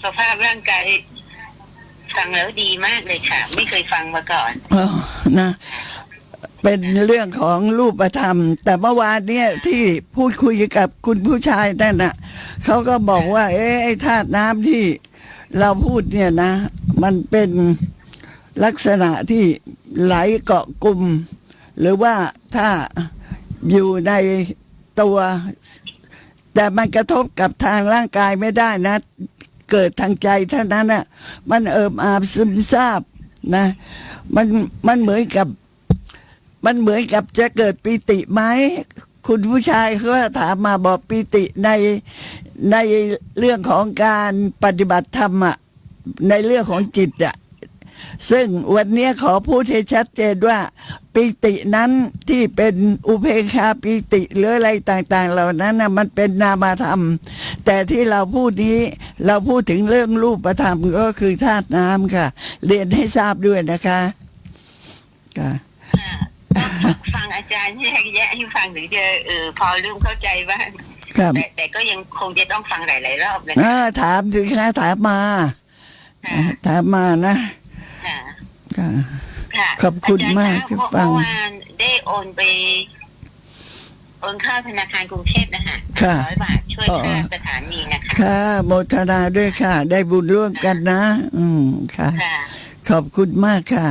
สภาพร่างกายฟังแล้วดีมากเลยค่ะไม่เคยฟังมาก่อนนะเป็นเรื่องของรูปธรรมแต่เมื่อวานเนี่ยที่พูดคุยกับคุณผู้ชายนั่นน่ะเขาก็บอกว่าไอ้ธาตุน้ำที่เราพูดเนี่ยนะมันเป็นลักษณะที่ไหลเกาะกลุ่มหรือว่าถ้าอยู่ในตัวแต่มันกระทบกับทางร่างกายไม่ได้นะเกิดทางใจเท่านั้นน่ะมันเอิบอาบซึมซาบนะมันเหมือนกับจะเกิดปิติไหมคุณผู้ชายเขาถามมาบอกปิติในเรื่องของการปฏิบัติธรรมอ่ะในเรื่องของจิตอ่ะซึ่งวันนี้ขอพูดให้ชัดเจนว่าปิตินั้นที่เป็นอุเบกขาปิติหรืออะไรต่างๆเหล่านั้นนะมันเป็นนามธรรมแต่ที่เราพูดนี้เราพูดถึงเรื่องรูปธรรมก็คือธาตุน้ำค่ะเรียนให้ทราบด้วยนะคะค่ะฟังอาจารย์แยกแยะให้ฟังถึงจะพอเริ่มเข้าใจบ้างแต่ก็ยังคงจะต้องฟังหลายๆรอบเลยถามถึงค่ะถามมานะขอบคุณมากที่ฟังเมื่อวานได้โอนค่าธนาคารกรุงเทพนะคะ100 บาทช่วยค่าสถานีนะคะค่ะโมทนาด้วยค่ะได้บุญร่วมกันนะค่ะขอบคุณมากค่ะ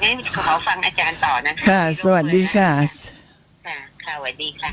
งั้นขอฟังอาจารย์ต่อนะคะค่ะสวัสดีค่ะค่ะสวัสดีค่ะ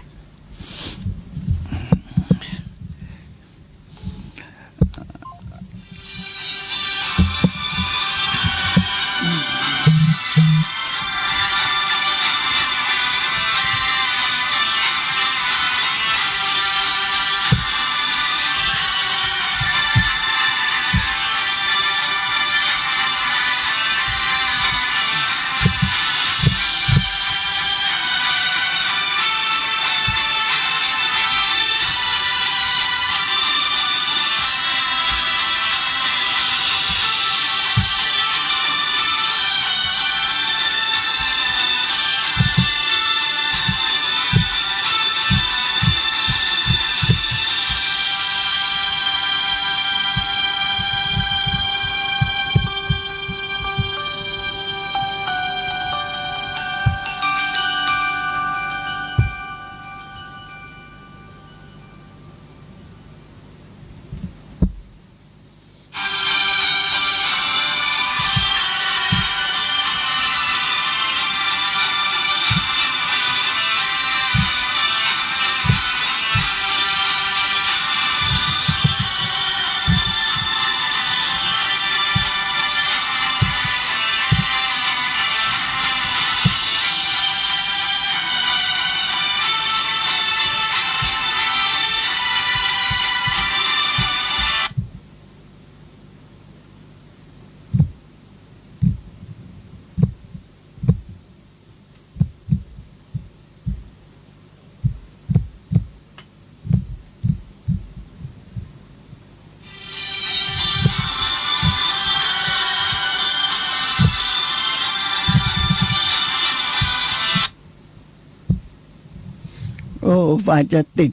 โอ้ฝ่าจะติด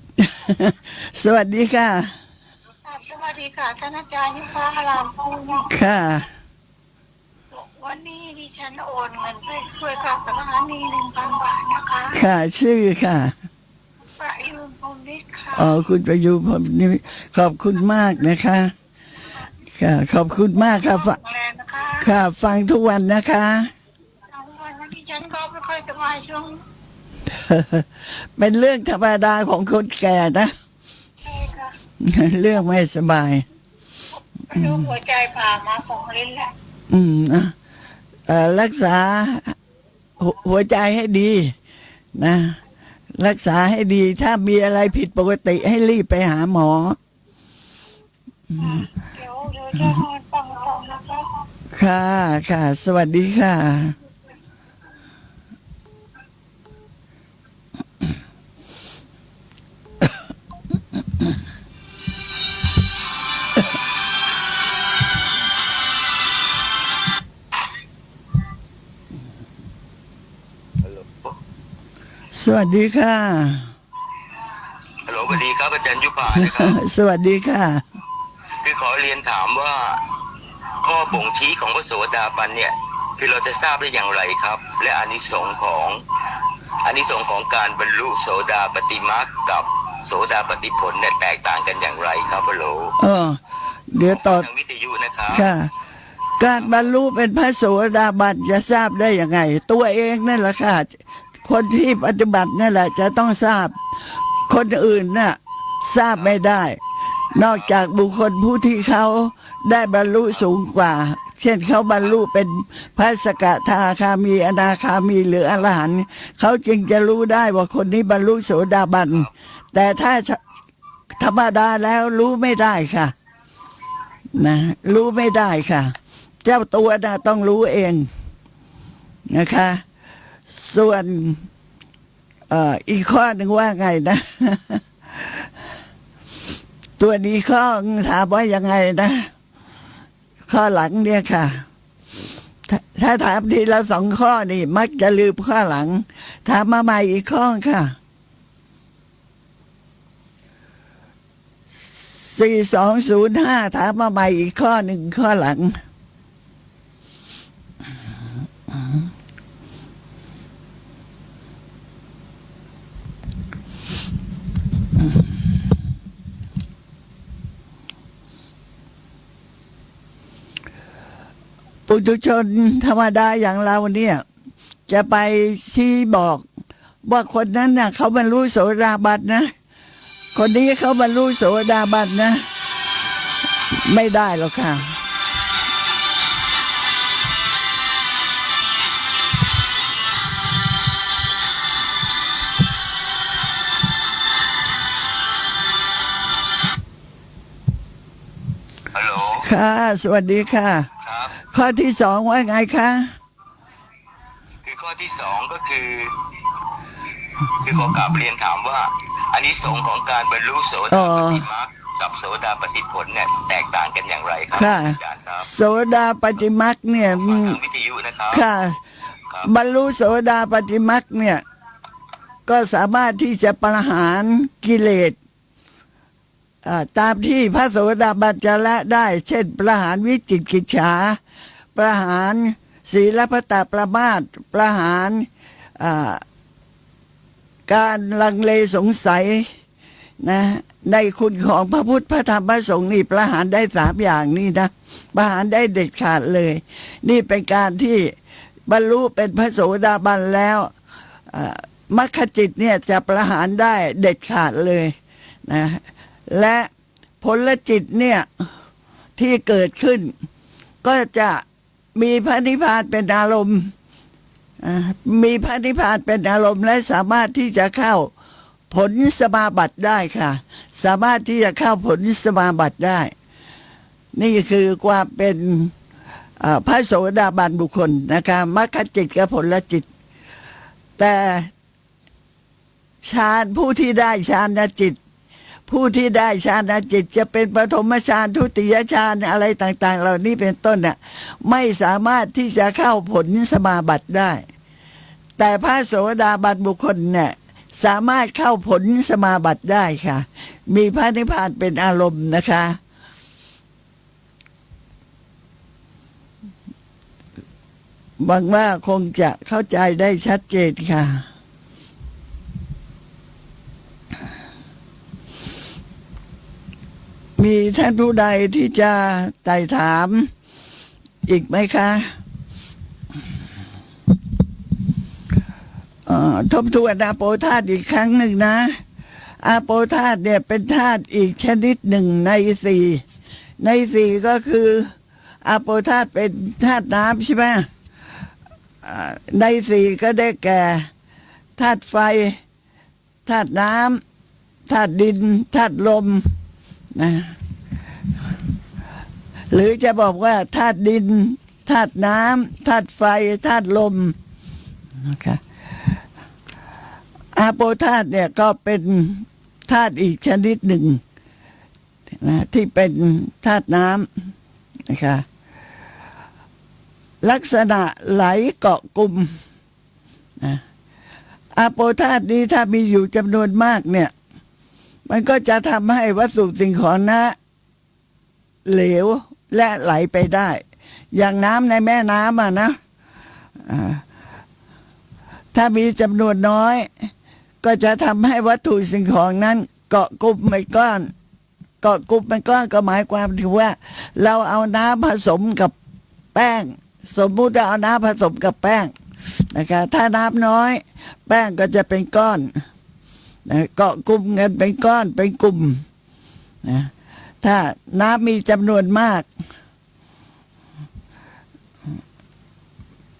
สวัสดีค่ะสวัสดีค่ะท่านอาจารย์ยุพาลามพูนค่ะวันนี้ดิฉันโอนเงินไปช่วยค่าสถานี 1,000 บาทนะคะค่ะชื่อค่ะประยุมพรหมนิตค่ะคุณประยุมพรหมนิตขอบคุณมากนะคะค่ะขอบคุณมากค่ะค่ะฟังทุกวันนะคะวันนี้ดิฉันก็ไม่ค่อยสบายช่วงเป็นเรื่องธรรมดาของคนแก่นะใช่ค่ะเรื่องไม่สบายลูกหัวใจผ่ามา2 ลิ้นแล้วรักษาหัวใจให้ดีนะรักษาให้ดีถ้ามีอะไรผิดปกติให้รีบไปหาหมอเดี๋ยวจะนอนฟังต่อนะคะค่ะสวัสดีค่ะสวัสดีค่ะฮัลโหล สวัสดีครับอาจารย์ยุพานะครับ สวัสดีค่ะ คือขอเรียนถามว่าข้อบ่งชี้ของพระโสดาบันเนี่ยคือเราจะทราบได้อย่างไรครับ และอานิสงส์ของการบรรลุโสดาปัตติมรรคกับโสดาปัตติผลเนี่ยแตกต่างกันอย่างไรครับพะโล เดี๋ยวต่อ ทางวิทยุนะครับ ค่ะ การบรรลุเป็นพระโสดาบันจะทราบได้ยังไง ตัวเองนั่นแหละค่ะ คนที่ปฏิบัตินั่นแหละจะต้องทราบ คนอื่นน่ะทราบไม่ได้ นอกจากบุคคลผู้ที่เขาได้บรรลุสูงกว่า เช่นเขาบรรลุเป็นพระสกทาคามีอนาคามีหรืออรหันต์เขาจึงจะรู้ได้ว่าคนนี้บรรลุโสดาบัน แต่ถ้าธรรมดาแล้วรู้ไม่ได้ค่ะนะรู้ไม่ได้ค่ะ เจ้าตัวน่ะต้องรู้เองนะคะ ส่วนอีกข้อหนึ่งว่าไงนะ ตัวนี้ข้อถามว่ายังไงนะข้อหลังเนี่ยค่ะถ้าถามทีละ2 ข้อนี่มักจะลืมข้อหลังถามมาใหม่อีกข้อค่ะ4205ถามมาใหม่อีกข้อหนึ่งข้อหลังปุถุชนธรรมดาอย่างเราเนี่ยจะไปชี้บอกว่าคนนั้นน่ะเขาบรรลุโสดาบันนะคนนี้เขาบรรลุโสดาบันนะไม่ได้หรอกค่ะฮัลโหล ค่ะสวัสดีค่ะ ครับ ข้อที่2ว่าไงคะ คือข้อที่2ก็คือขอกราบเรียนถามว่าอานิสงส์ของการบรรลุโสดาปัตติมรรคกับโสดาปัตติผลเนี่ยแตกต่างกันอย่างไรครับ ค่ะ อาจารย์ครับ โสดาปัตติมรรคเนี่ย ทางวิทยุนะครับ ค่ะ บรรลุโสดาปัตติมรรคเนี่ยก็สามารถที่จะประหารกิเลสตามที่พระโสดาบันจะละได้ เช่นประหารวิจิกิจฉาประหารศีลพัตตประมาทประหารการลังเลสงสัยนะในคุณของพระพุทธพระธรรมพระสงฆ์นี่ประหารได้3 อย่างนี่นะประหารได้เด็ดขาดเลย นี่เป็นการที่บรรลุเป็นพระโสดาบันแล้วมรรคจิตเนี่ยจะประหารได้เด็ดขาดเลยนะและผลจิตเนี่ยที่เกิดขึ้นก็จะมีพระนิพพานเป็นอารมณ์มีพระนิพพานเป็นอารมณ์และสามารถที่จะเข้าผลสมาบัติได้ค่ะสามารถที่จะเข้าผลสมาบัติได้ นี่คือความเป็นพระโสดาบันบุคคลนะคะมรรคจิตกับผลจิตแต่ฌานผู้ที่ได้ฌานจิตผู้ที่ได้ฌานจิตจะเป็นปฐมฌานทุติยฌานอะไรต่างๆเหล่านี้เป็นต้นน่ะไม่สามารถที่จะเข้าผลสมาบัติได้แต่พระโสดาบันบุคคลเนี่ยสามารถเข้าผลสมาบัติได้ค่ะมีพระนิพพานเป็นอารมณ์นะคะหวังว่าคงจะเข้าใจได้ชัดเจนค่ะมีท่านผู้ใดที่จะไต่ถามอีกไหมคะทบทวนอาโปธาตุอีกครั้งหนึ่งนะอาโปธาตุเนี่ยเป็นธาตุอีกชนิดหนึ่งใน4ก็คืออาโปธาตุเป็นธาตุน้ำใช่ไหมใน4ก็ได้แก่ธาตุไฟธาตุน้ำธาตุดินธาตุลมนะหรือจะบอกว่าธาตุดินธาตุน้ำธาตุไฟธาตุลมนะคะอาโปธาตุเนี่ยก็เป็นธาตุอีกชนิดหนึ่งนะที่เป็นธาตุน้ำนะคะลักษณะไหลเกาะกลุ่มนะอาโปธาตุนี้ถ้ามีอยู่จำนวนมากเนี่ย มันก็จะทำให้วัตถุสิ่งของนั้นเหลวและไหลไปได้ อย่างน้ำในแม่น้ำนะถ้ามีจำนวนน้อยก็จะทำให้วัตถุสิ่งของนั้นเกาะกลุ่มเป็นก้อนเกาะกลุ่มเป็นก้อนก็หมายความถึงว่าเราเอาน้ำผสมกับแป้งสมมุติว่าเอาน้ำผสมกับแป้งนะคะถ้าน้ำน้อยแป้งก็จะเป็นก้อนเกาะกลุ่มกันเป็นก้อนเป็นกลุ่มนะถ้าน้ำมีจำนวนมาก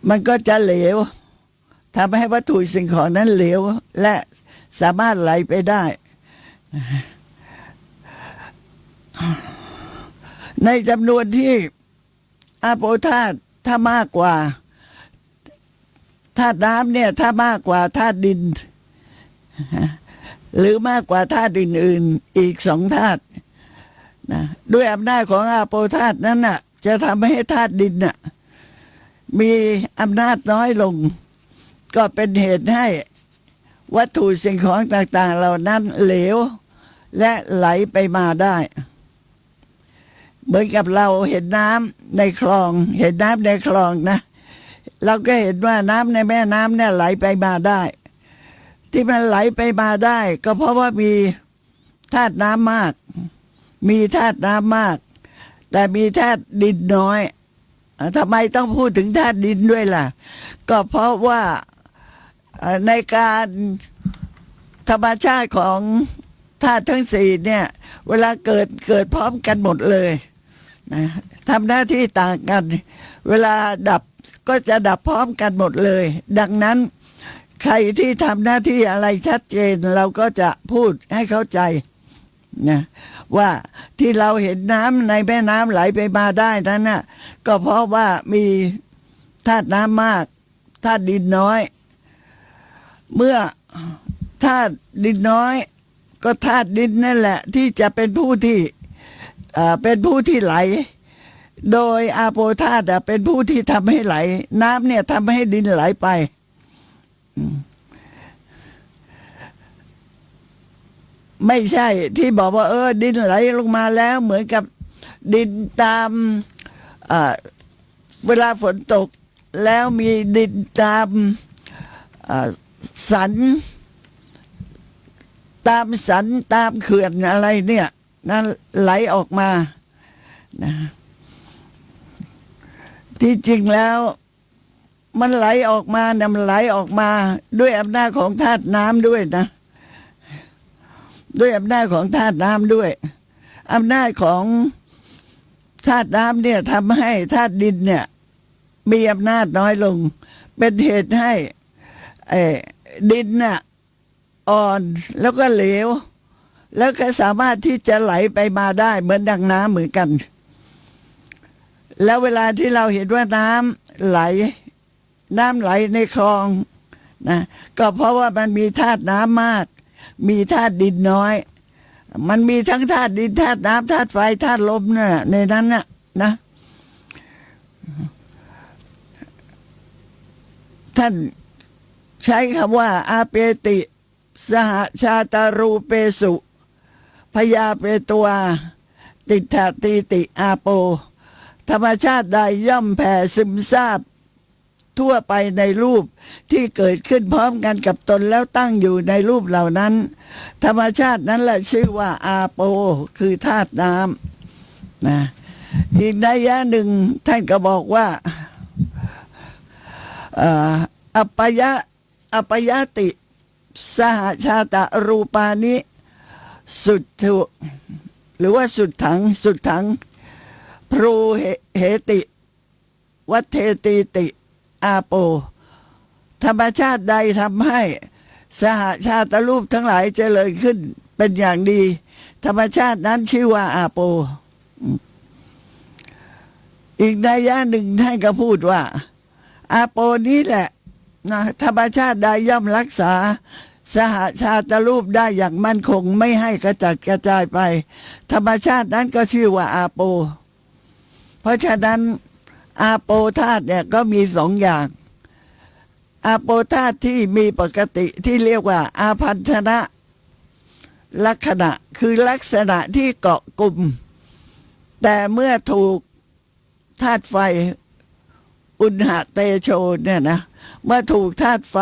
มันก็จะเหลวทำให้วัตถุสิ่งของนั้นเหลวและสามารถไหลไปได้ในจำนวนที่อาโปธาตุถ้ามากกว่าธาตุน้ำเนี่ยถ้ามากกว่าธาตุดินหรือมากกว่าธาตุอื่นๆอีก2 ธาตุนะด้วยอำนาจของอาโปธาตุนั้นน่ะจะทำให้ธาตุดินน่ะมีอำนาจน้อยลงก็เป็นเหตุให้วัตถุสิ่งของต่างๆเหล่านั้นเหลวและไหลไปมาได้เหมือนกับเราเห็นน้ำในคลองเห็นน้ำในคลองนะเราก็เห็นว่าน้ำในแม่น้ำเนี่ยไหลไปมาได้ที่มันไหลไปมาได้ก็เพราะว่ามีธาตุน้ำมากมีธาตุน้ำมากแต่มีธาตุดินน้อยทำไมต้องพูดถึงธาตุดินด้วยล่ะก็เพราะว่าในการธรรมชาติของธาตุทั้ง4เนี่ยเวลาเกิดพร้อมกันหมดเลยนะทำหน้าที่ต่างกันเวลาดับก็จะดับพร้อมกันหมดเลยดังนั้นใครที่ทำหน้าที่อะไรชัดเจนเราก็จะพูดให้เข้าใจนะว่าที่เราเห็นน้ำในแม่น้ำไหลไปมาได้นั้นน่ะก็เพราะว่ามีธาตุน้ำมากธาตุดินน้อยเมื่อธาตุดินน้อยก็ธาตุดินนั่นแหละที่จะเป็นผู้ที่ไหลโดยอาโปธาตุเป็นผู้ที่ทำให้ไหลน้ำเนี่ยทำให้ดินไหลไปไม่ใช่ที่บอกว่าดินไหลลงมาแล้วเหมือนกับดินตามเวลาฝนตกแล้วมีดินตามสันตามเขื่อนอะไรเนี่ยนั่นไหลออกมานะที่จริงแล้วมันไหลออกมาเนี่ยมันไหลออกมาด้วยอำนาจของธาตุน้ำด้วยนะด้วยอำนาจของธาตุน้ำด้วยอำนาจของธาตุน้ำเนี่ยทำให้ธาตุดินเนี่ยมีอำนาจน้อยลงเป็นเหตุให้ดินน่ะอ่อนแล้วก็เหลวแล้วก็สามารถที่จะไหลไปมาได้เหมือนดังน้ำเหมือนกันแล้วเวลาที่เราเห็นว่าน้ำไหลในคลองนะก็เพราะว่ามันมีธาตุน้ำมากมีธาตุดินน้อยมันมีทั้งธาตุดินธาตุน้ำธาตุไฟธาตุลมน่ะในนั้นน่ะนะท่านใช้คำว่าอาเปติสหชาตารูเปสุพยาเปตัวติถาติติอาโปธรรมชาติใดย่อมแผ่ซึมซาบทั่วไปในรูปที่เกิดขึ้นพร้อมกันกับตนแล้วตั้งอยู่ในรูปเหล่านั้นธรรมชาตินั้นแหละชื่อว่าอาโปคือธาตุน้ำนะอีกนัยยะหนึ่งท่านก็บอกว่าอัปปยติสหชาตรูปานิสุดถุหรือว่าสุดถังพรูเหติวัฏเทติติอาโปธรรมชาติใดทำให้สหชาตรูปทั้งหลายเจริญขึ้นเป็นอย่างดีธรรมชาตินั้นชื่อว่าอาโปอีกนัยยะหนึ่งท่านก็พูดว่าอาโปนี้แหละนะธรรมชาติใดย่อมรักษาสหชาตรูปได้อย่างมั่นคงไม่ให้กระจัดกระจายไปธรรมชาตินั้นก็ชื่อว่าอาโปเพราะฉะนั้นอาโปธาตุเนี่ยก็มี2 อย่างอาโปธาตุที่มีปกติที่เรียกว่าอาพันธนะ ลักษณะคือลักษณะที่เกาะกลุ่มแต่เมื่อถูกธาตุไฟอุณหเตโชเนี่ยนะเมื่อถูกธาตุไฟ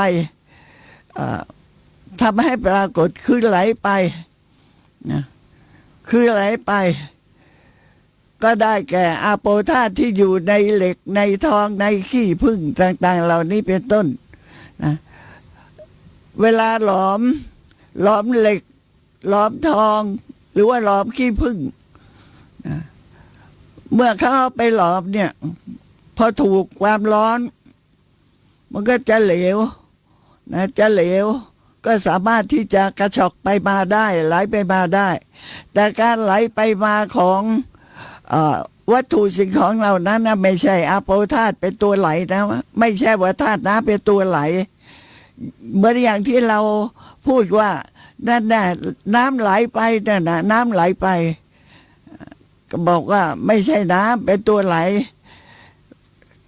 ทำให้ปรากฏคือไหลไปนะคือไหลไปก็ได้แก่อาโปธาตุที่อยู่ในเหล็กในทองในขี้ผึ้งต่างๆเหล่านี้เป็นต้นนะเวลาหลอมเหล็กหลอมทองหรือว่าหลอมขี้ผึ้งนะเมื่อเขาเอาไปหลอมเนี่ยพอถูกความร้อนมันก็จะเหลวนะจะเหลวก็สามารถที่จะกระชอกไปมาได้ไหลไปมาได้แต่การไหลไปมาของวัตถุสิ่งของเหล่านั้นนะไม่ใช่อาโปธาตุเป็นตัวไหลนะไม่ใช่ว่าธาตุน้ำเป็นตัวไหลเหมือนอย่างที่เราพูดว่านั่นน่ะน้ำไหลไปนั่นน่ะน้ำไหลไปก็บอกว่าไม่ใช่น้ำเป็นตัวไหล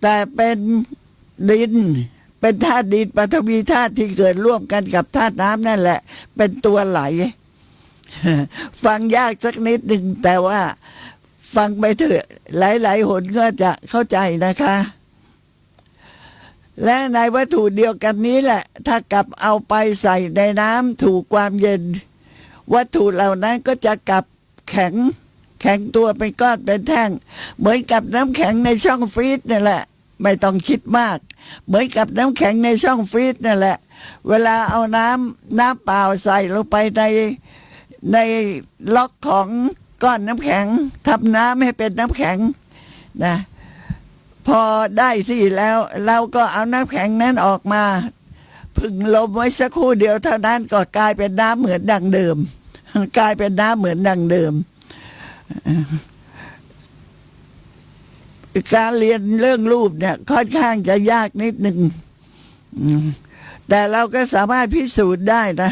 แต่เป็นดินเป็นธาตุดินปฐวีธาตุที่เกิดร่วมกันกับธาตุน้ำนั่นแหละเป็นตัวไหลฟังยากสักนิดหนึ่งแต่ว่าฟังไปเถอะหลายๆหนก็จะเข้าใจนะคะและในวัตถุเดียวกันนี้แหละถ้ากลับเอาไปใส่ในน้ำถูกความเย็นวัตถุเหล่านั้นก็จะกลับแข็งตัวเป็นก้อนเป็นแท่งเหมือนกับน้ำแข็งในช่องฟรีซนี่แหละไม่ต้องคิดมากเหมือนกับน้ำแข็งในช่องฟรีซนั่นแหละเวลาเอาน้ำเปล่าใส่ลงไปในล็อกของก้อนน้ำแข็งทำน้ำให้เป็นน้ำแข็งนะพอได้ที่แล้วเราก็เอาน้ำแข็งนั้นออกมาพึ่งลมไว้สักครู่เดียวเท่านั้นก็กลายเป็นน้ำเหมือนดังเดิมกลายเป็นน้ำเหมือนดังเดิมการเรียนเรื่องรูปเนี่ยค่อนข้างจะยากนิดหนึ่งแต่เราก็สามารถพิสูจน์ได้นะ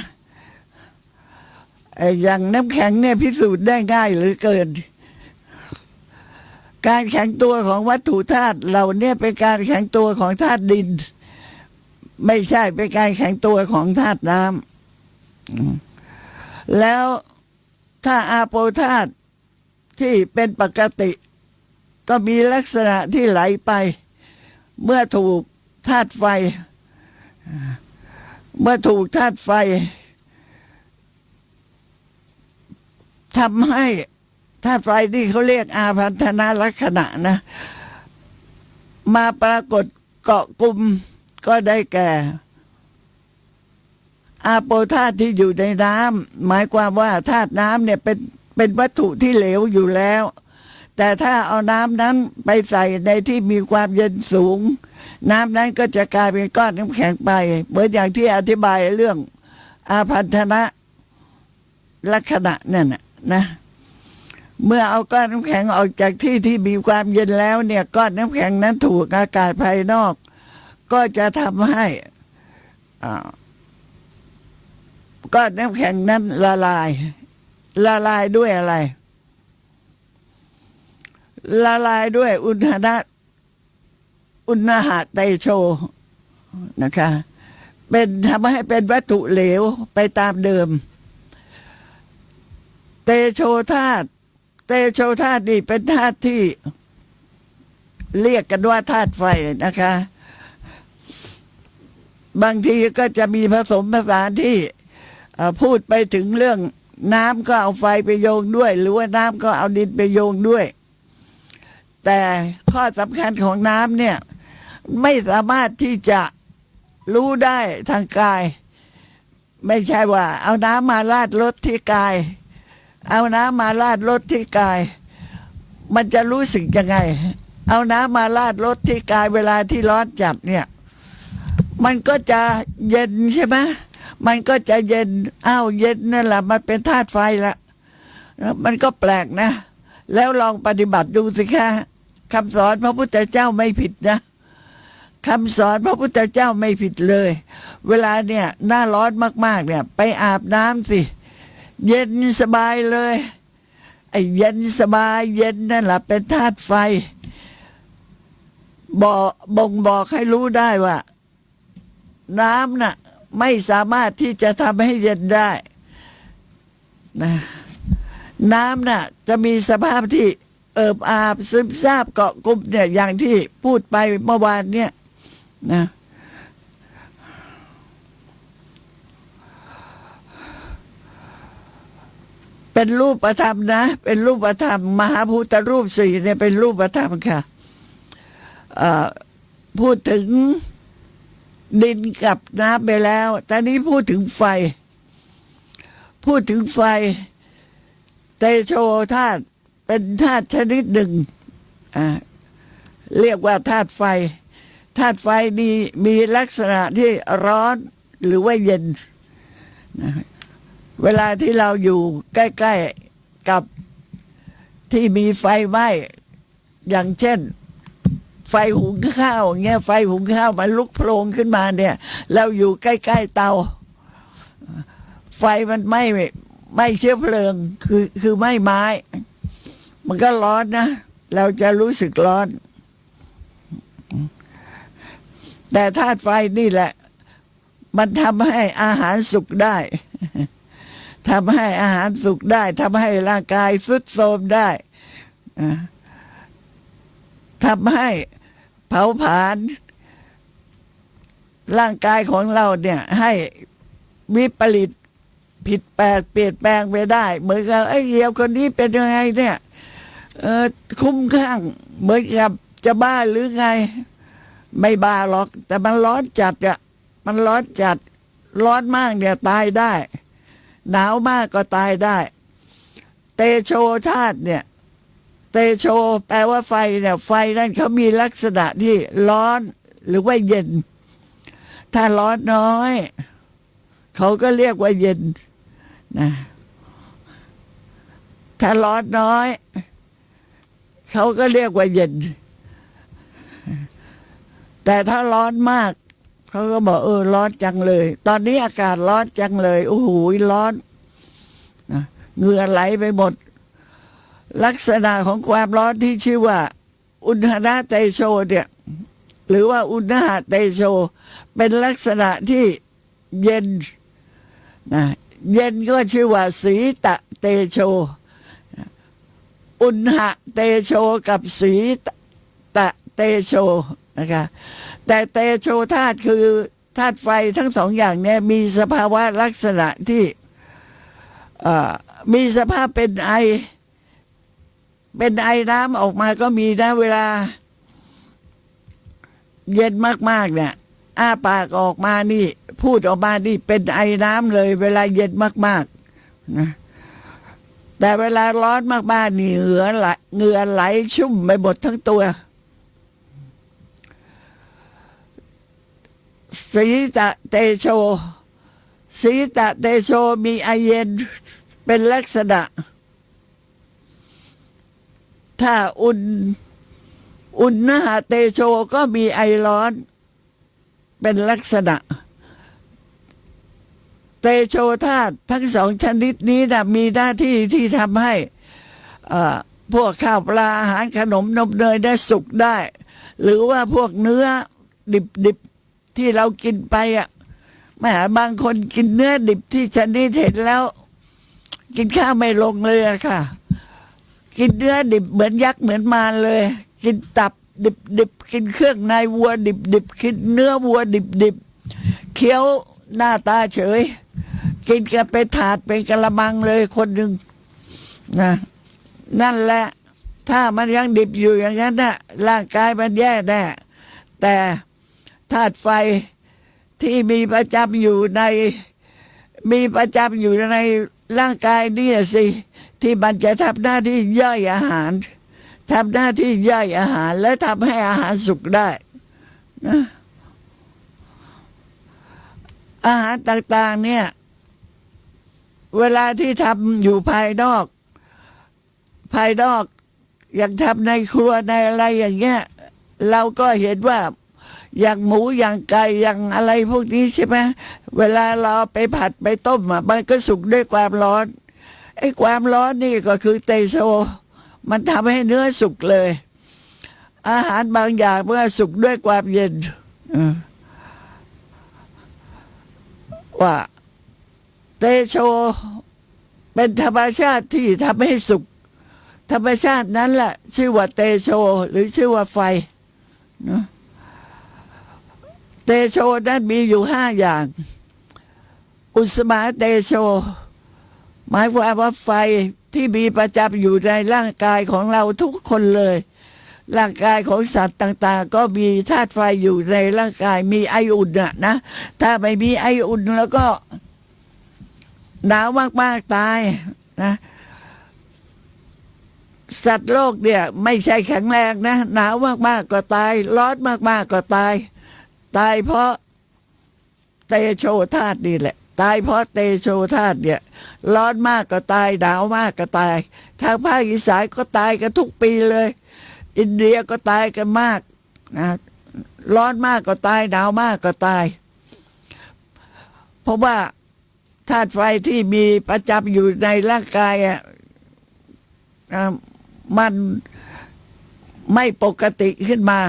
อย่างน้ำแข็งเนี่ยพิสูจน์ได้ง่ายเหลือเกินการแข็งตัวของวัตถุธาตุเหล่านี้เป็นการแข็งตัวของธาตุดินไม่ใช่เป็นการแข็งตัวของธาตุน้ำแล้วถ้าอาโปธาตุที่เป็นปกติก็มีลักษณะที่ไหลไปเมื่อถูกธาตุไฟทำให้ธาตุไฟที่เขาเรียกอาพันธนาลักษณะนะมาปรากฏเกาะกลุ่มก็ได้แก่อาโปธาตุที่อยู่ในน้ำหมายความว่าธาตุน้ำเนี่ยเป็นวัตถุที่เหลวอยู่แล้วแต่ถ้าเอาน้ำนั้นไปใส่ในที่มีความเย็นสูงน้ำนั้นก็จะกลายเป็นก้อนน้ำแข็งไปเหมือนอย่างที่อธิบายเรื่องอาพันธนะลักษณะนั่นนะเมื่อเอาก้อนน้ำแข็งออกจากที่มีความเย็นแล้วเนี่ยก้อนน้ำแข็งนั้นถูกอากาศภายนอกก็จะทำให้ก้อนน้ำแข็งนั้นละลายด้วยอะไรละลายด้วยอุณหเตโชนะคะเป็นทำให้เป็นวัตถุเหลวไปตามเดิมเตโชธาตุนี่เป็นธาตุที่เรียกกันว่าธาตุไฟนะคะบางทีก็จะมีผสมผสานที่พูดไปถึงเรื่องน้ำก็เอาไฟไปโยงด้วยหรือว่าน้ำก็เอาดินไปโยงด้วยแต่ข้อสำคัญของน้ำเนี่ยไม่สามารถที่จะรู้ได้ทางกายไม่ใช่ว่าเอาน้ำมาราดรถที่กายเอาน้ำมาราดรถที่กายมันจะรู้สึกยังไงเอาน้ำมาราดรถที่กายเวลาที่ร้อนจัดเนี่ยมันก็จะเย็นใช่ไหมมันก็จะเย็นเย็นนั่นแหละมันเป็นธาตุไฟละมันก็แปลกนะแล้วลองปฏิบัติดูสิคะคำสอนพระพุทธเจ้าไม่ผิดนะคำสอนพระพุทธเจ้าไม่ผิดเลยเวลาเนี่ยหน้าร้อนมากๆเนี่ยไปอาบน้ำสิเย็นสบายเลยไอ้เย็นสบายเย็นนั่นแหละเป็นธาตุไฟบ่งบอกให้รู้ได้ว่าน้ำน่ะไม่สามารถที่จะทำให้เย็นได้ นะน้ำน่ะจะมีสภาพที่เอิบอาบซึมซาบเกาะกลุ่มเนี่ยอย่างที่พูดไปเมื่อวานเนี่ยนะเป็นรูปธรรมนะเป็นรูปธรรมมหาพุทธรูปสี่เนี่ยเป็นรูปธรรมค่ะพูดถึงดินกับน้ำไปแล้วตอนนี้พูดถึงไฟพูดถึงไฟเตโชธาตุเป็นธาตุชนิดหนึ่งเรียกว่าธาตุไฟธาตุไฟนี้มีลักษณะที่ร้อนหรือว่าเย็นนะเวลาที่เราอยู่ใกล้ๆกับที่มีไฟไหม้อย่างเช่นไฟหุงข้าวเงี้ยไฟหุงข้าวมันลุกโผล่ขึ้นมาเนี่ยเราอยู่ใกล้ๆเตาไฟมันไม่เชื้อเพลิงคือไม่ไม้มันก็ร้อนนะเราจะรู้สึกร้อนแต่ธาตุไฟนี่แหละมันทำให้อาหารสุกได้ทำให้อาหารสุกได้ทำให้ร่างกายทรุดโทรมได้ทำให้เผาผลาญร่างกายของเราเนี่ยให้วิปริตผิดแปลกเปลี่ยนแปลงไปได้เหมือนกับไอ้เหี่ยวคนนี้เป็นยังไงเนี่ยคุ้มข้างเหมือนกับจะบ้าหรือไงไม่บ้าหรอกแต่มันร้อนจัดอ่ะมันร้อนจัดร้อนมากเนี่ยตายได้หนาวมากก็ตายได้เตโชธาตุเนี่ยเตโชแปลว่าไฟเนี่ยไฟนั่นเขามีลักษณะที่ร้อนหรือว่าเย็นถ้าร้อนน้อยเขาก็เรียกว่าเย็นนะถ้าร้อนน้อยเขาก็เรียกว่าเย็นแต่ถ้าร้อนมากเขาก็บอกร้อนจังเลยตอนนี้อากาศร้อนจังเลยโอ้โหร้อนนะเหงื่อไหลไปหมดลักษณะของความร้อนที่ชื่อว่าอุณหนะเตโชเนี่ยหรือว่าอุณหะเตโชเป็นลักษณะที่เย็นนะเย็นก็ชื่อว่าสีตะเตโชอุณหะเตโชกับสีตะเตโชนะคะแต่เตโชธาตุคือธาตุไฟทั้งสองอย่างเนี่ยมีสภาวะลักษณะที่มีสภาพเป็นไอน้ำออกมาก็มีนะเวลาเย็นมากๆเนี่ยอ้าปากออกมานี่พูดออกมานี่เป็นไอน้ำเลยเวลาเย็นมากๆนะแต่เวลาร้อนมากๆนี่เหงื่อไหลชุ่มไปหมดทั้งตัวสีตะเตโชสีตะเตโชมีไอเย็นเป็นลักษณะถ้าอุณหะเตโชก็มีไอร้อนเป็นลักษณะเตโชธาตุทั้งสองชนิดนี้นะมีหน้าที่ที่ทำให้พวกข้าวปลาอาหารขนมนมเนยได้สุกได้หรือว่าพวกเนื้อดิบที่เรากินไปแม่บางคนกินเนื้อดิบที่ชนิดเห็นแล้วกินข้าวไม่ลงเลยค่ะกินเนื้อดิบเหมือนยักษ์เหมือนมารเลยกินตับดิบกินเครื่องในวัวดิบกินเนื้อวัวดิบเคี้ยวหน้าตาเฉยกินกันเป็นถาดเป็นกะละมังเลยคนหนึ่งนะนั่นแหละถ้ามันยังดิบอยู่อย่างนั้นนะร่างกายมันแย่แน่แต่ธาตุไฟที่มีประจำอยู่ในร่างกายนี่สิที่มันจะทำหน้าที่ย่อยอาหารทำหน้าที่ย่อยอาหารและทำให้อาหารสุกได้นะอาหารต่างๆเนี่ยเวลาที่ทำอยู่ภายนอกอย่างทำในครัวในอะไรอย่างเงี้ยเราก็เห็นว่าอย่างหมูอย่างไก่อย่างอะไรพวกนี้ใช่ไหมเวลาเราไปผัดไปต้มมันก็สุกด้วยความร้อนไอ้ความร้อนนี่ก็คือเตโชมันทำให้เนื้อสุกเลยอาหารบางอย่างเมื่อสุกด้วยความเย็นว่าเตโช เป็นธรรมชาติที่ทำให้สุขธรรมชาตินั้นแหละชื่อว่าเตโชหรือชื่อว่าไฟนะเตโชนั้นมีอยู่5 อย่าง อุสมาเตโชหมายความว่าไฟที่มีประจำอยู่ในร่างกายของเราทุกคนเลยร่างกายของสัตว์ต่างๆก็มีธาตุไฟอยู่ในร่างกายมีไออุ่นนะถ้าไม่มีไออุ่นแล้วก็หนาวมากๆตายนะสัตว์โลกเนี่ยไม่ใช่แข็งแรงนะหนาวมากๆก็ตายร้อนมากๆก็ตายเพราะเตโชธาตุนี่แหละตายเพราะเตโชธาตุเนี่ยร้อนมากก็ตายหนาวมากก็ตายทางภาคอีสานก็ตายกันทุกปีเลยอินเดียก็ตายกันมากนะร้อนมากก็ตายหนาวมากก็ตายเพราะว่าธาตุไฟที่มีประจำอยู่ในร่างกายมันไม่ปกติขึ้นมา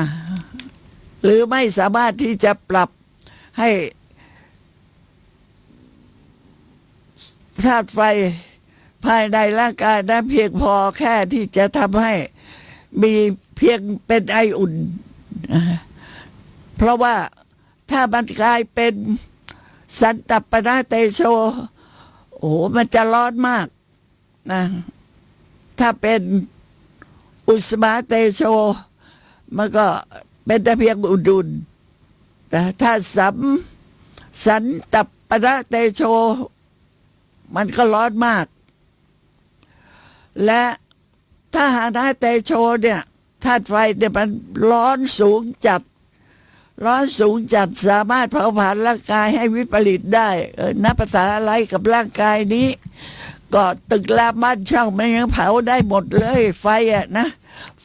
หรือไม่สามารถที่จะปรับให้ธาตุไฟภายในร่างกายนั้นเพียงพอแค่ที่จะทำให้มีเพียงเป็นไออุ่นเพราะว่าถ้ามันกลายเป็นสันตัปปนาเตโชโอ้มันจะร้อนมากนะถ้าเป็นอุสมาเตโชมันก็เป็นแต่เพียงอุ่นๆแต่ถ้าสันตัปปนาเตโชมันก็ร้อนมากและถ้าหานาเตโชเนี่ยธาตุไฟเนี่ยมันร้อนสูงจัดสามารถเผาผลาญร่างกายให้วิปริตได้นับภาษาอะไรกับร่างกายนี้ก็ตึกรามบ้านช่องมันยังเผาได้หมดเลยไฟนะ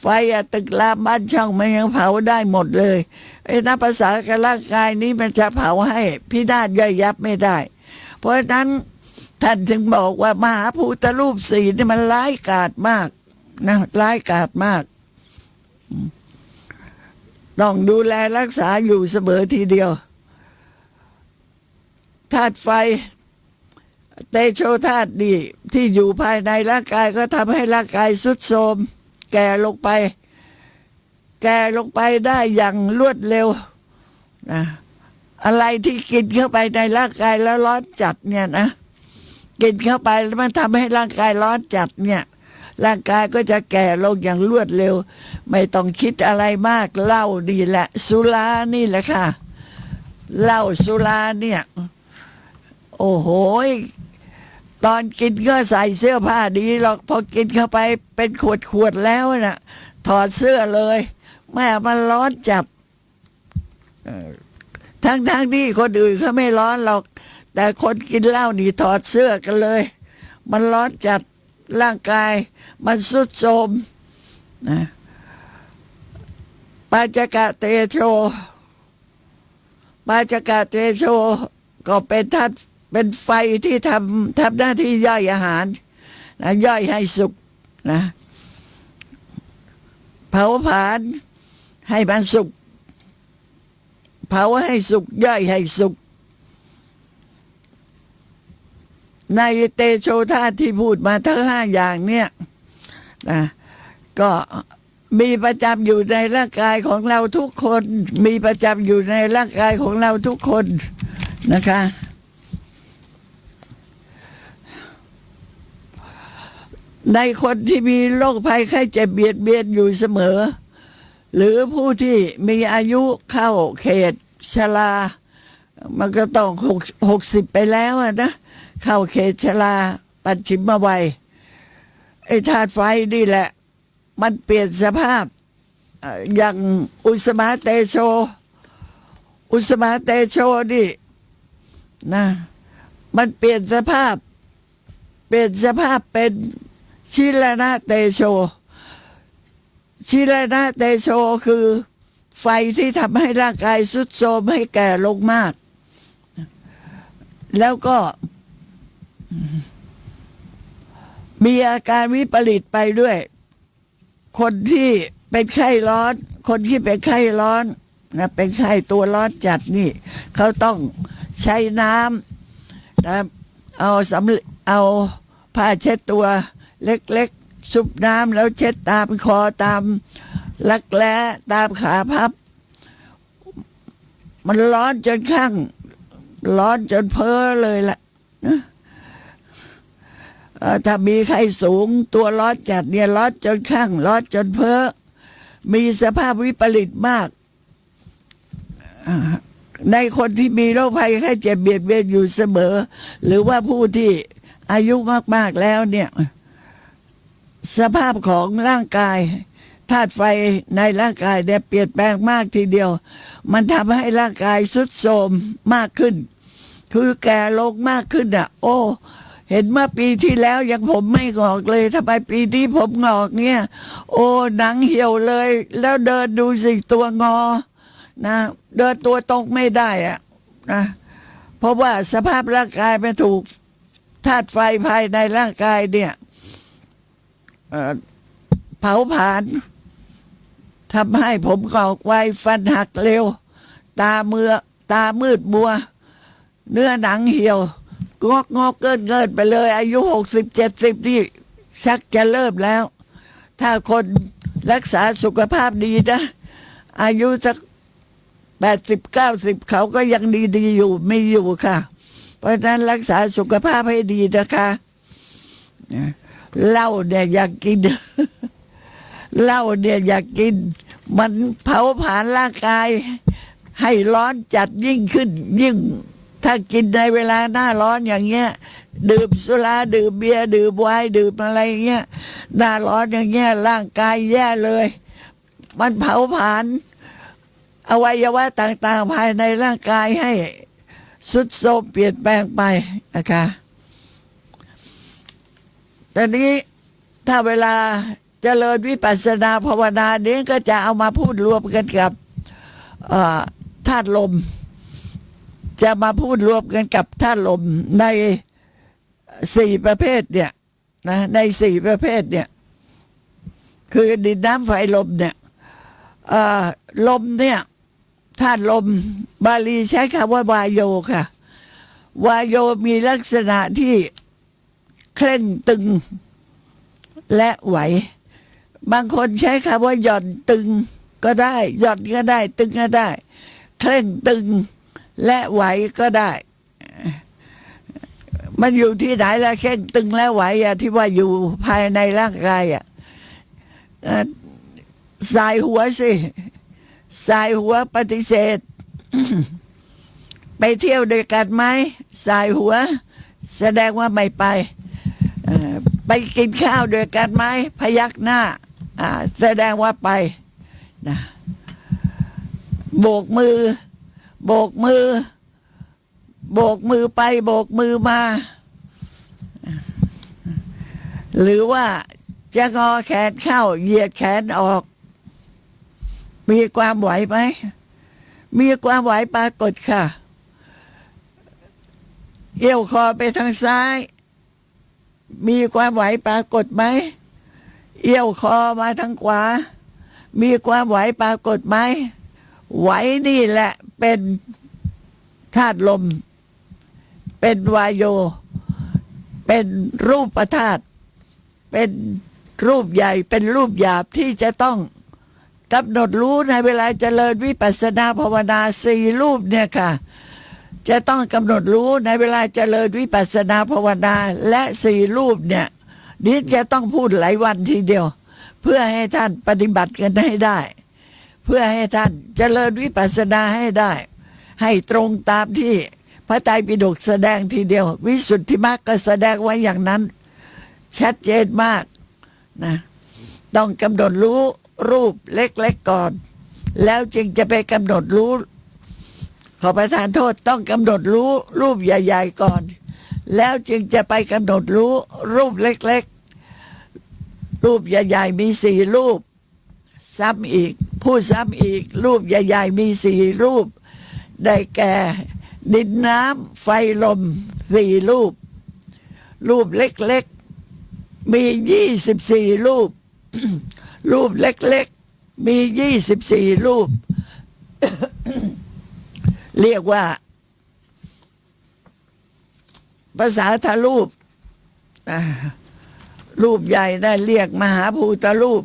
ไฟตึกรามบ้านช่องมันยังเผาได้หมดเลยนับภาษากับร่างกายนี้มันจะเผาให้พินาศย่อยยับไม่ได้เพราะฉะนั้นท่านจึงบอกว่ามหาภูตรูป4นี่มันร้ายกาจมากนะร้ายกาจมากต้องดูแลรักษาอยู่เสมอทีเดียวธาตุไฟเตโชธาตุนี่ที่อยู่ภายในร่างกายก็ทำให้ร่างกายทรุดโทรมแก่ลงไปได้อย่างรวดเร็วนะอะไรที่กินเข้าไปในร่างกายแล้วร้อนจัดเนี่ยนะกินเข้าไปแล้วมันทำให้ร่างกายร้อนจัดเนี่ยร่างกายก็จะแก่ลงอย่างรวดเร็วไม่ต้องคิดอะไรมากเหล้านี่แหละสุรานี่แหละค่ะเหล้าสุราเนี่ยโอ้โหตอนกินก็ใส่เสื้อผ้าดีหรอกพอกินเข้าไปเป็นขวดแล้วน่ะถอดเสื้อเลยแม่มันร้อนจัดทั้งที่คนอื่นเขาไม่ร้อนหรอกแต่คนกินเหล้านี่ถอดเสื้อกันเลยมันร้อนจัดร่างกายมันทรุดโทรมนะปาจกะเตโชก็เป็นธาตุเป็นไฟที่ทำหน้าที่ย่อยอาหารนะย่อยให้สุกนะเผาผลาญให้มันสุกเผาให้สุกย่อยให้สุกในเตโชธาตุที่พูดมาทั้ง5 อย่างเนี่ยนะก็มีประจำอยู่ในร่างกายของเราทุกคนมีประจำอยู่ในร่างกายของเราทุกคนนะคะในคนที่มีโรคภัยไข้เจ็บเบียดเบียนอยู่เสมอหรือผู้ที่มีอายุเข้าเขตชรามันก็ต้อง60ไปแล้วนะเข้าเขตชราปัจฉิมวัยไอ้ธาตุไฟนี่แหละมันเปลี่ยนสภาพอย่างอุสมาเตโชนี่นะมันเปลี่ยนสภาพเป็นชิลนาเตโชคือไฟที่ทำให้ร่างกายทรุดโทรมให้แก่ลงมากแล้วก็มีอาการวิปริตไปด้วยคนที่เป็นไข้ร้อนนะเป็นไข้ตัวร้อนจัดนี่เขาต้องใช้น้ำนะเอา ผ้าเช็ดตัวเล็กๆซุบน้ำแล้วเช็ดตามคอตามรักแร้ตามขาพับมันร้อนจนข้างร้อนจนเพ้อเลยล่ะถ้ามีใครสูงตัวร้อนจัดเนี่ยร้อนจนข้างร้อนจนเพ้อมีสภาพวิปริตมากในคนที่มีโรคภัยไข้เจ็บเบียดเบียนอยู่เสมอหรือว่าผู้ที่อายุมากๆแล้วเนี่ยสภาพของร่างกายธาตุไฟในร่างกายเนี่ยเปลี่ยนแปลงมากทีเดียวมันทำให้ร่างกายทรุดโทรมมากขึ้นคือแก่ลงมากขึ้นอ่ะโอ้เห็นเมื่อปีที่แล้วยังผมไม่งอกเลยทำไมปีนี้ผมงอกเนี่ยโอ้หนังเหี่ยวเลยแล้วเดินดูสิตัวงอนะเดินตัวตรงไม่ได้อ่ะนะเพราะว่าสภาพร่างกายมันถูกธาตุไฟภายในร่างกายเนี่ยเผาผลาญทำให้ผมงอกไวฟันหักเร็วตามืดมัวเนื้อหนังเหี่ยวงอกเกินไปเลยอายุ60-70นี่ชักจะเริ่มแล้วถ้าคนรักษาสุขภาพดีนะอายุสัก80-90เขาก็ยังดีอยู่มีอยู่ค่ะเพราะฉะนั้นรักษาสุขภาพให้ดีนะคะเหล้าเนี่ยอยากกินเหล้าเนี่ยอยากกินมันเผาผลาญร่างกายให้ร้อนจัดยิ่งขึ้นยิ่งถ้ากินในเวลาหน้าร้อนอย่างเงี้ยดื่มสุราดื่มเบียร์ดื่มไวน์ดื่มอะไรเงี้ยหน้าร้อนอย่างเงี้ยร่างกายแย่เลยมันเผาผลาญอวัยวะต่างๆภายในร่างกายให้ทรุดโทรมเปลี่ยนแปลงไปนะคะตอนนี้ถ้าเวลาเจริญวิปัสสนาภาวนานี้ก็จะเอามาพูดรวมกันกับธาตุลมจะมาพูดรวมกันกับธาตุลมใน4ประเภทเนี่ยนะใน4ประเภทเนี่ยคือดินน้ำไฟลมเนี่ยลมเนี่ยธาตุลมบาลีใช้คำว่าวายโยค่ะวายโยมีลักษณะที่เคร่งตึงและไหวบางคนใช้คำว่าหย่อนตึงก็ได้หย่อนก็ได้ตึงก็ได้เคร่งตึงและไหวก็ได้มันอยู่ที่ไหนละเคร่งตึงและไหวอะที่ว่าอยู่ภายในร่างกายอะสายหัวสิสายหัวปฏิเสธ ไปเที่ยวด้วยกันไหมสายหัวแสดงว่าไม่ไปไปกินข้าวด้วยกันไหมพยักหน้าแสดงว่าไปนะโบกมือไปโบกมือมาหรือว่าจะงอแขนเข้าเหยียดแขนออกมีความไหวไหมมีความไหวปรากฏค่ะเอี้ยวคอไปทางซ้ายมีความไหวปรากฏไหมเอี้ยวคอมาทางขวามีความไหวปรากฏไหมไหวนี่แหละเป็นธาตุลมเป็นวายโยเป็นรูปธาตุเป็นรูปใหญ่เป็นรูปหยาบที่จะต้องกำหนดรู้ในเวลาเจริญวิปัสสนาภาวนา4รูปเนี่ยค่ะจะต้องกำหนดรู้ในเวลาเจริญวิปัสสนาภาวนาและ4รูปเนี่ยนี่จะต้องพูดหลายวันทีเดียวเพื่อให้ท่านปฏิบัติกันให้ได้เพื่อให้ท่านเจริญวิปัสสนาให้ได้ให้ตรงตามที่พระไตรปิฎกแสดงทีเดียววิสุทธิมรรคก็แสดงไว้อย่างนั้นชัดเจนมากนะต้องกำหนดรู้รูปเล็กๆก่อนแล้วจึงจะไปกำหนดรู้ขอประทานโทษต้องกำหนดรู้รูปใหญ่ๆก่อนแล้วจึงจะไปกำหนดรู้รูปเล็กๆรูปใหญ่ๆมี4รูปซ้ำอีกพูดซ้ำอีกรูปใหญ่ๆมี4รูปได้แก่ดินน้ำไฟลม4รูปรูปเล็กๆมี24รูป รูปเล็กๆมี24รูป เรียกว่าภาษาทารูป รูปใหญ่ได้เรียกมหาภูตรูป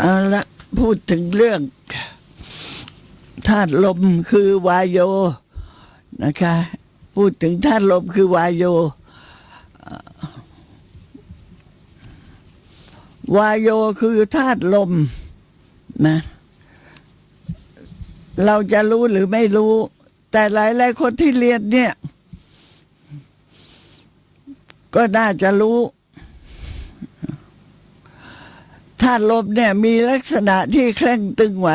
เอาละพูดถึงเรื่องธาตุลมคือวายโยนะคะพูดถึงธาตุลมคือวายโยวายโยคือธาตุลมนะเราจะรู้หรือไม่รู้ แต่หลายๆคนที่เรียนเนี่ยก็น่าจะรู้ธาตุลมเนี่ยมีลักษณะที่เคร่งตึงไหว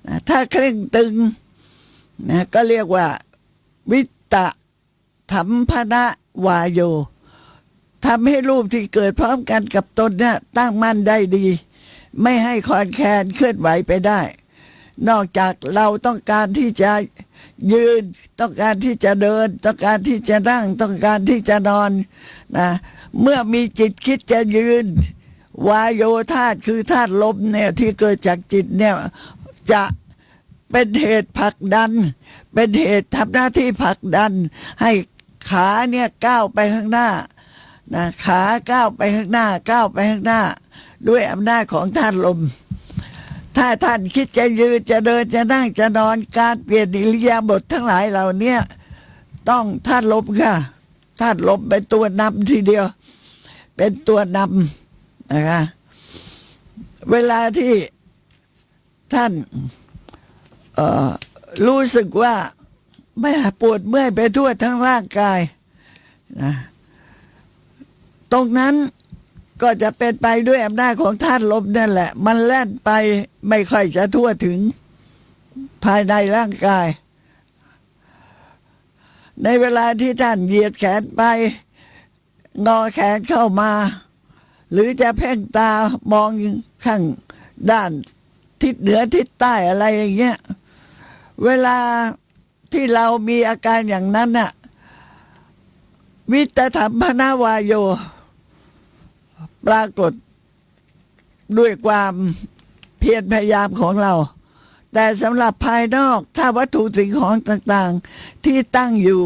นะถ้าเคร่งตึงนะก็เรียกว่าวิตตะถัมภณวายโยทำให้รูปที่เกิดพร้อมกันกับตนเนี่ยตั้งมั่นได้ดีไม่ให้คลอนแคลนเคลื่อนไหวไปได้นอกจากเราต้องการที่จะยืนต้องการที่จะเดินต้องการที่จะนั่งต้องการที่จะนอนนะเมื่อมีจิตคิดจะยืนวายโยธาตุคือธาตุลมเนี่ยที่เกิดจากจิตเนี่ยจะเป็นเหตุผลักดันเป็นเหตุทำหน้าที่ผลักดันให้ขาเนี่ยก้าวไปข้างหน้านะขาก้าวไปข้างหน้าก้าวไปข้างหน้าด้วยอำนาจของธาตุลมถ้าท่านคิดจะยืนจะเดินจะนั่งจะนอนการเปลี่ยนอิริยาบถทั้งหลายเหล่านี้ต้องธาตุลมค่ะธาตุลมเป็นตัวนำทีเดียวเป็นตัวนำนะคะเวลาที่ท่านรู้สึกว่าไม่ปวดเมื่อยไปทั่วทั้งร่างกายนะตรงนั้นก็จะเป็นไปด้วยอำนาจของธาตุลมนั่นแหละมันแล่นไปไม่ค่อยจะทั่วถึงภายในร่างกายในเวลาที่ท่านเหยียดแขนไปงอแขนเข้ามาหรือจะเพ่งตามองข้างด้านทิศเหนือทิศใต้อะไรอย่างเงี้ยเวลาที่เรามีอาการอย่างนั้นน่ะวิตถัมภณวายโยปรากฏด้วยความเพียรพยายามของเราแต่สำหรับภายนอกถ้าวัตถุสิ่งของต่างๆที่ตั้งอยู่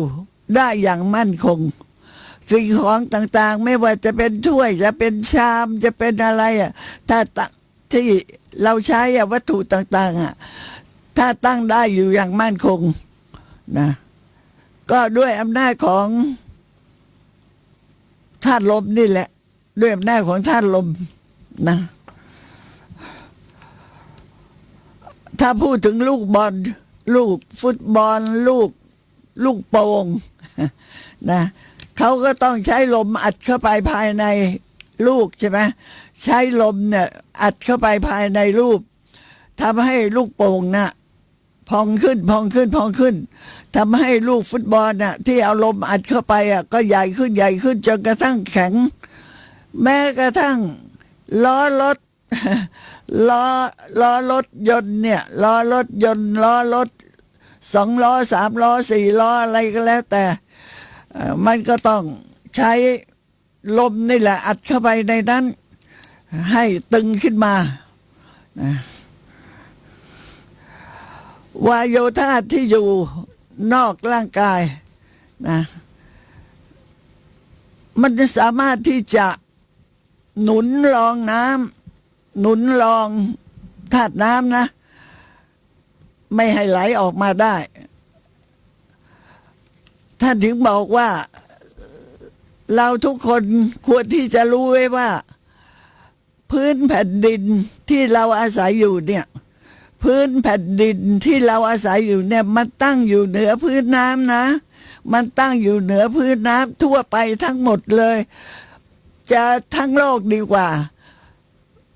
ได้อย่างมั่นคงสิ่งของต่างๆไม่ว่าจะเป็นถ้วยจะเป็นชามจะเป็นอะไรถ้าที่เราใช้วัตถุต่างๆถ้าตั้งได้อยู่อย่างมั่นคงนะก็ด้วยอำนาจของธาตุลมนี่แหละด้วยอำนาจของธาตุลมนะถ้าพูดถึงลูกบอลลูกฟุตบอลลูกโป่งนะเขาก็ต้องใช้ลมอัดเข้าไปภายในลูกใช่ไหมใช้ลมเนี่ยอัดเข้าไปภายในรูปทำให้ลูกโป่งน่ะพองขึ้นพองขึ้นพองขึ้นทำให้ลูกฟุตบอลน่ะที่เอาลมอัดเข้าไปก็ใหญ่ขึ้นใหญ่ขึ้นจนกระทั่งแข็งแม้กระทั่งล้อรถล้อรถยนต์เนี่ยล้อรถยนต์ล้อรถ2 ล้อ3 ล้อ4 ล้ออะไรก็แล้วแต่มันก็ต้องใช้ลมนี่แหละอัดเข้าไปในนั้นให้ตึงขึ้นมานะวายโยธาตุที่อยู่นอกร่างกายนะมันจะสามารถที่จะหนุนรองน้ำหนุนรองธาตุน้ำนะไม่ให้ไหลออกมาได้ท่านถึงบอกว่าเราทุกคนควรที่จะรู้ไว้ว่าพื้นแผ่นดินที่เราอาศัยอยู่เนี่ย พื้นแผ่นดินที่เราอาศัยอยู่เนี่ยมันตั้งอยู่เหนือพื้นน้ำนะ มันตั้งอยู่เหนือพื้นน้ำทั่วไปทั้งหมดเลย จะทั้งโลกดีกว่า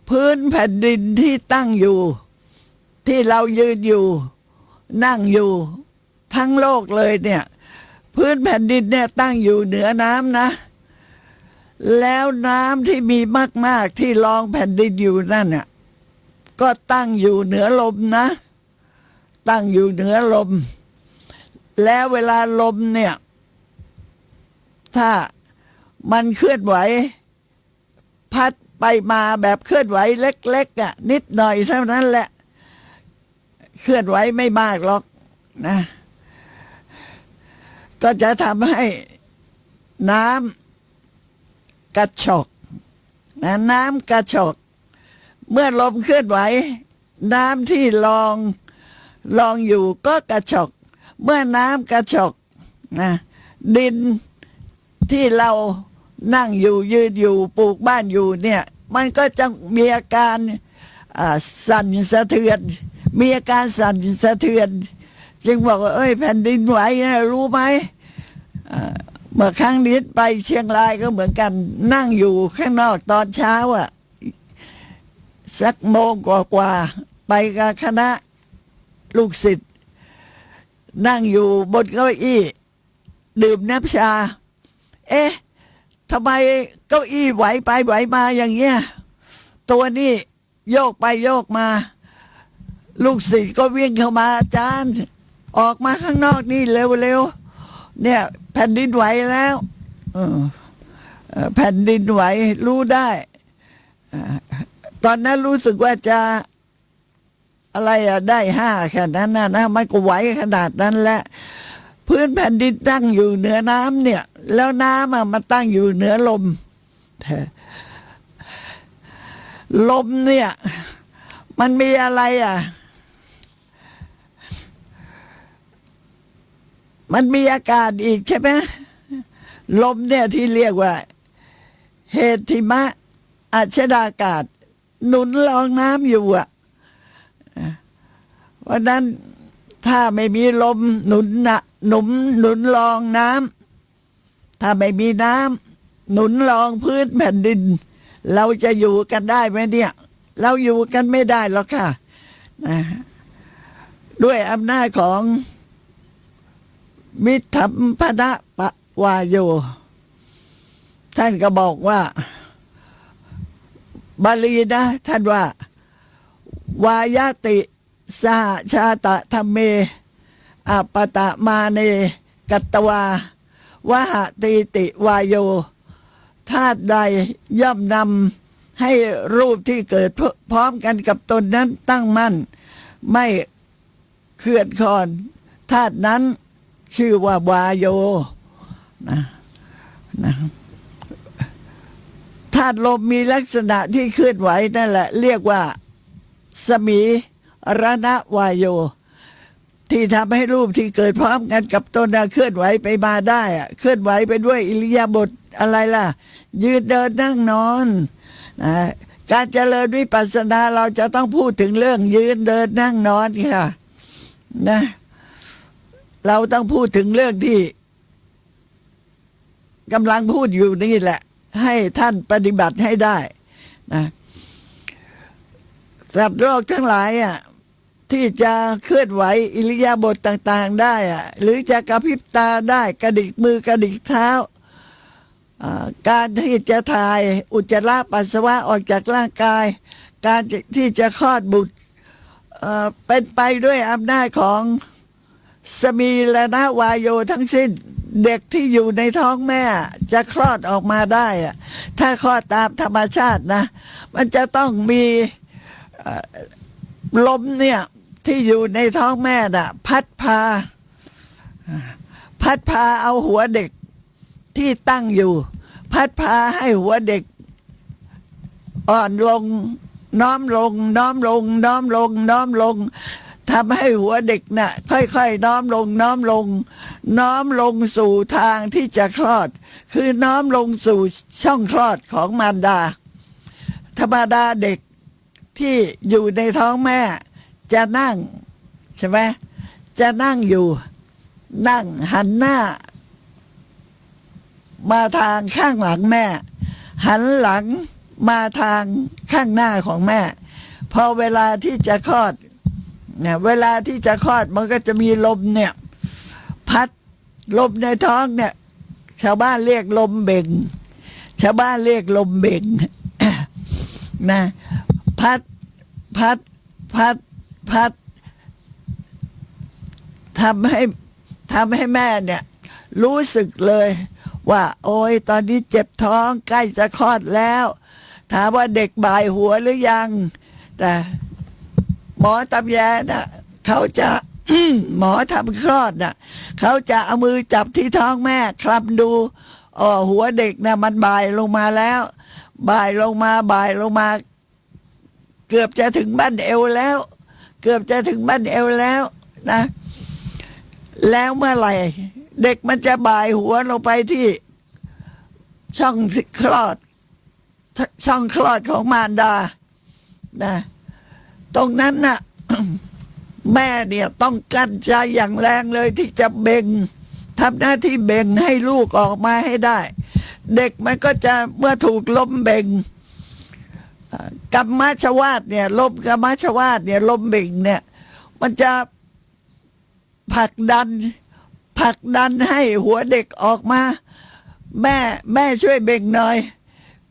พื้นแผ่นดินที่ตั้งอยู่ ที่เรายืนอยู่นั่งอยู่ทั้งโลกเลยเนี่ย พื้นแผ่นดินเนี่ยตั้งอยู่เหนือน้ำนะ แล้วน้ำที่มีมากๆที่รองแผ่นดินอยู่นั่นเนี่ยก็ตั้งอยู่เหนือลมนะ ตั้งอยู่เหนือลม แล้วเวลาลมเนี่ยถ้ามันเคลื่อนไหวพัดไปมาแบบเคลื่อนไหวเล็กๆอ่ะนิดหน่อยเท่านั้นแหละเคลื่อนไหวไม่มากหรอกนะก็จะทำให้น้ำกระชอกนะน้ำกระชอกเมื่อลมเคลื่อนไหวน้ำที่รองอยู่ก็กระชอกเมื่อน้ำกระชอกนะดินที่เรานั่งอยู่ยืนอยู่ปลูกบ้านอยู่เนี่ยมันก็จะมีอาการสั่นสะเทือนมีอาการสั่นสะเทือนจึงบอกว่าแผ่นดินไหวนะรู้ไหมเมื่อครั้งนี้ไปเชียงรายก็เหมือนกันนั่งอยู่ข้างนอกตอนเช้าสักโมงกว่าไปกับคณะลูกศิษย์นั่งอยู่บนเก้าอี้ดื่มน้ำชาทำไมเก้าอี้ไหวไปไหวมาอย่างเงี้ยตัวนี้โยกไปโยกมาลูกศิษย์ก็วิ่งเข้ามาอาจารย์ออกมาข้างนอกนี่เร็วๆเนี่ยแผ่นดินไหวแล้วแผ่นดินไหวรู้ได้ตอนนั้นรู้สึกว่าจะอะไรได้5แค่นั้นนะมันก็ไหวขนาดนั้นแหละพื้นแผ่นดินตั้งอยู่เหนือน้ำเนี่ยแล้วน้ำมันตั้งอยู่เหนือลมลมเนี่ยมันมีอะไรมันมีอากาศอีกใช่ไหมลมเนี่ยที่เรียกว่าเหติมะอัชฎากาศหนุนรองน้ำอยู่เพราะนั้นถ้าไม่มีลมหนุนรองน้ำถ้าไม่มีน้ำหนุนรองพื้นแผ่นดินเราจะอยู่กันได้ไหมเนี่ยเราอยู่กันไม่ได้หรอกค่ะด้วยอำนาจของมิตรพนะปะวาโยท่านก็บอกว่าบาลีนะท่านว่าวายติสหชาตะธรรมเมอปตะมาเนกัตตวาวหตีติวายโยธาตุใดย่อมนำให้รูปที่เกิดพร้อมกันกับตนนั้นตั้งมั่นไม่เคลื่อนคลอนธาตุนั้นชื่อว่าวายโยนะธาตุลมมีลักษณะที่เคลื่อนไหวนั่นแหละเรียกว่าสมีรณวายโยที่ทำให้รูปที่เกิดพร้อมกันกับตนเคลื่อนไหวไปมาได้เคลื่อนไหวไปด้วยอิริยาบถอะไรล่ะยืนเดินนั่งนอนการเจริญวิปัสสนาเราจะต้องพูดถึงเรื่องยืนเดินนั่งนอนค่ะนะเราต้องพูดถึงเรื่องที่กำลังพูดอยู่นี่แหละให้ท่านปฏิบัติให้ได้นะสัตว์โลกทั้งหลายที่จะเคลื่อนไหวอิริยาบถต่างๆได้หรือจะกระพริบตาได้กระดิกมือกระดิกเท้าการที่จะถ่ายอุจจาระปัสสาวะออกจากร่างกายการที่จะคลอดบุตรเป็นไปด้วยอำนาจของสมีรณวายโยทั้งสิ้นเด็กที่อยู่ในท้องแม่จะคลอดออกมาได้ถ้าคลอดตามธรรมชาตินะมันจะต้องมีลมเนี่ยที่อยู่ในท้องแม่พัดพาเอาหัวเด็กที่ตั้งอยู่พัดพาให้หัวเด็กอ่อนลงน้อมลงทำให้หัวเด็กค่อยๆน้อมลงสู่ทางที่จะคลอดคือน้อมลงสู่ช่องคลอดของมารดาธรรมดาเด็กที่อยู่ในท้องแม่ จะนั่งใช่ไหมจะนั่งอยู่นั่งหันหน้ามาทางข้างหลังแม่หันหลังมาทางข้างหน้าของแม่พอเวลาที่จะคลอดเนี่ยเวลาที่จะคลอดมันก็จะมีลมเนี่ยพัดลมในท้องเนี่ยชาวบ้านเรียกลมเบ่งชาวบ้านเรียกลมเบ่ง นะพัดทำให้แม่เนี่ยรู้สึกเลยว่าโอ้ยตอนนี้เจ็บท้องใกล้จะคลอดแล้วถามว่าเด็กบ่ายหัวหรือยังแต่หมอตำแยน่ะเขาจะ หมอทำคลอดน่ะเขาจะเอามือจับที่ท้องแม่คลำดูหัวเด็กน่ะมันบ่ายลงมาแล้วบ่ายลงมาเกือบจะถึงบั้นเอวแล้วเกือบจะถึงบั้นเอวแล้วนะแล้วเมื่อไหร่เด็กมันจะบ่ายหัวลงไปที่ช่องคลอดของมารดานะตรงนั้นน่ะ แม่เนี่ยต้องกั้นใจอย่างแรงเลยที่จะเบ่งทำหน้าที่เบ่งให้ลูกออกมาให้ได้เด็กมันก็จะเมื่อถูกลมเบ่งกัมมัชวาตเนี่ยลมกัมมัชวาตเนี่ยลมเบ่งเนี่ยมันจะผลักดันให้หัวเด็กออกมาแม่ช่วยเบ่งหน่อย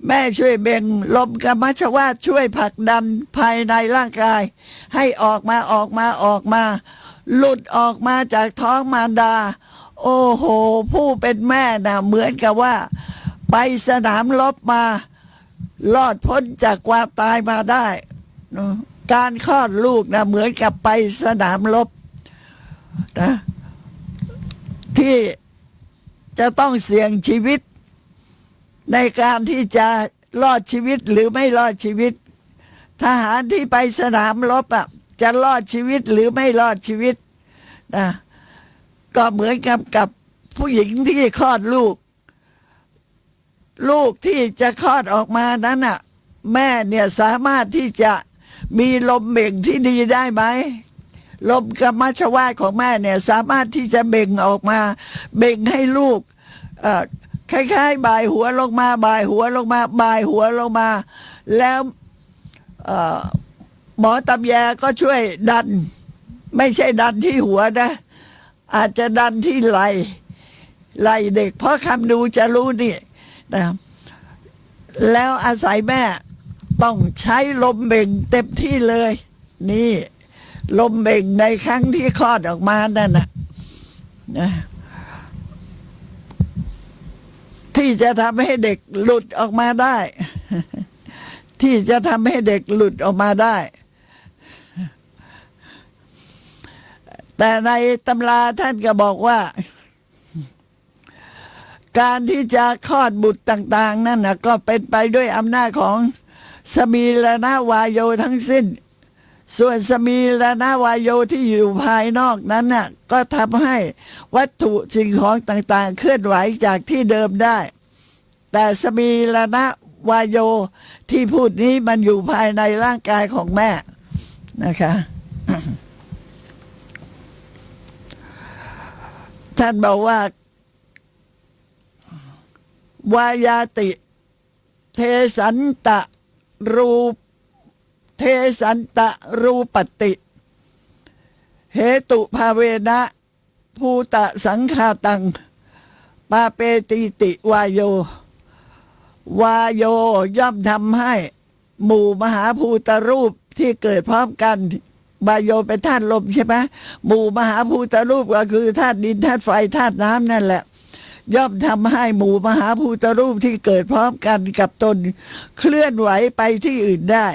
แม่ช่วยเบ่งลมกัมมัชวาตช่วยผลักดันภายในร่างกายให้ออกมาหลุดออกมาจากท้องมารดาโอ้โหผู้เป็นแม่น่ะเหมือนกับว่าไปสนามรบมารอดพ้นจากความตายมาได้การคลอดลูกนะเหมือนกับไปสนามรบนะที่จะต้องเสี่ยงชีวิตในการที่จะรอดชีวิตหรือไม่รอดชีวิตทหารที่ไปสนามรบอ่ะจะรอดชีวิตหรือไม่รอดชีวิตนะก็เหมือนกับผู้หญิงที่คลอดลูกที่จะคลอดออกมานั้นอ่ะแม่เนี่ยสามารถที่จะมีลมเบ่งที่ดีได้ไหมลมกัมมัชวาตของแม่เนี่ยสามารถที่จะเบ่งออกมาเบ่งให้ลูกคล้ายๆบ่ายหัวลงมาแล้วหมอตำแยก็ช่วยดันไม่ใช่ดันที่หัวนะอาจจะดันที่ไหล่เด็กเพราะคำดูจะรู้นี่นะแล้วอาศัยแม่ต้องใช้ลมเบ่งเต็มที่เลยนี่ลมเบ่งในครั้งที่คลอดออกมานั่นนะที่จะทำให้เด็กหลุดออกมาได้ที่จะทำให้เด็กหลุดออกมาได้แต่ในตำราท่านก็บอกว่าการที่จะคลอดบุตรต่างๆนั่นนะก็เป็นไปด้วยอำนาจของสมีรณวายโยทั้งสิ้นส่วนสมีรณวายโยที่อยู่ภายนอกนั้นน่ะก็ทำให้วัตถุสิ่งของต่างๆเคลื่อนไหวจากที่เดิมได้แต่สมีรณวายโยที่พูดนี้มันอยู่ภายในร่างกายของแม่นะคะ ท่านบอกว่าวายาติเทสันตะรูปติเหตุภาเวนะภูตะสังฆาตังปาเปติติวายโยวายโยย่อมทำให้หมู่มหาภูตรูปที่เกิดพร้อมกันวายโยเป็นธาตุลมใช่ไหมหมู่มหาภูตรูปก็คือธาตุดินธาตุไฟธาตุน้ำนั่นแหละย่อมทำให้หมู่มหาภูตรูปที่เกิดพร้อมกันกับตนเคลื่อนไหวไปที่อื่นได้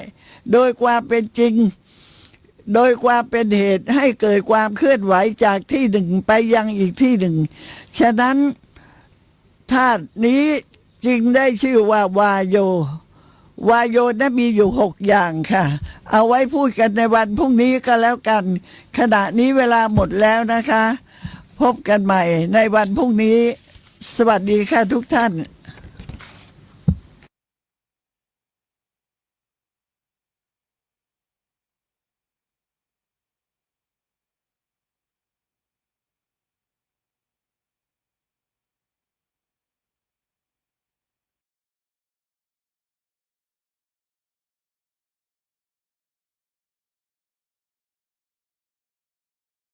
โดยความเป็นจริงโดยความเป็นเหตุให้เกิดความเคลื่อนไหวจากที่หนึ่งไปยังอีกที่หนึ่งฉะนั้นธาตุนี้จึงได้ชื่อว่าวายโยนั้นมีอยู่6อย่างค่ะเอาไว้พูดกันในวันพรุ่งนี้ก็แล้วกันขณะนี้เวลาหมดแล้วนะคะพบกันใหม่ในวันพรุ่งนี้สวัสดีค่ะทุกท่าน